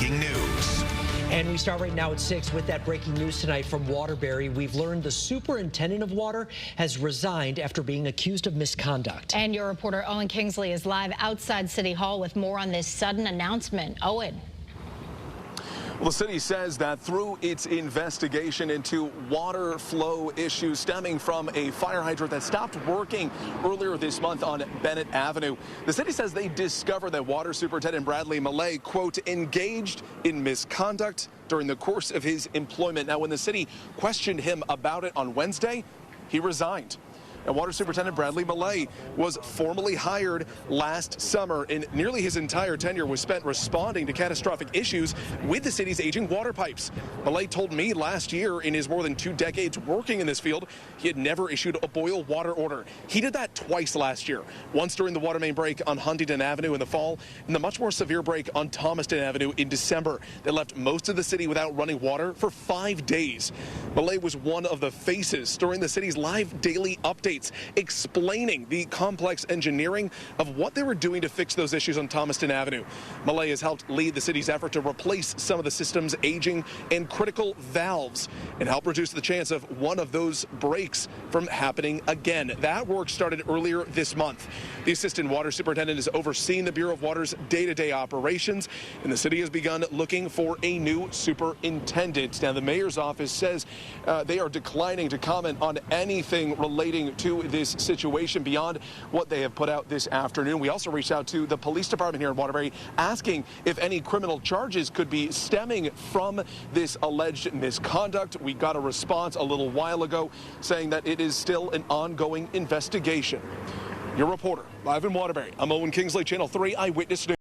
breaking news. And we start right now at 6 with that breaking news tonight from Waterbury. We've learned the superintendent of water has resigned after being accused of misconduct. And your reporter Owen Kingsley is live outside City Hall with more on this sudden announcement. Owen. Well, the city says that through its investigation into water flow issues stemming from a fire hydrant that stopped working earlier this month on Bennett Avenue, the city says they discovered that Water Superintendent Bradley Millay, quote, engaged in misconduct during the course of his employment. Now, when the city questioned him about it on Wednesday, he resigned. And Water Superintendent Bradley Millay was formally hired last summer, and nearly his entire tenure was spent responding to catastrophic issues with the city's aging water pipes. Millay told me last year, in his more than 2 decades working in this field, he had never issued a boil water order. He did that twice last year, once during the water main break on Huntington Avenue in the fall, and the much more severe break on Thomaston Avenue in December that left most of the city without running water for 5 days. Millay was one of the faces during the city's live daily updates, explaining the complex engineering of what they were doing to fix those issues on Thomaston Avenue. Millay has helped lead the city's effort to replace some of the system's aging and critical valves and help reduce the chance of one of those breaks from happening again. That work started earlier this month. The assistant water superintendent is overseeing the Bureau of Water's day-to-day operations, and the city has begun looking for a new superintendent. Now, the mayor's office says they are declining to comment on anything relating to this situation beyond what they have put out this afternoon. We also reached out to the police department here in Waterbury asking if any criminal charges could be stemming from this alleged misconduct. We got a response a little while ago saying that it is still an ongoing investigation. Your reporter live in Waterbury, I'm Owen Kingsley, Channel 3 Eyewitness News.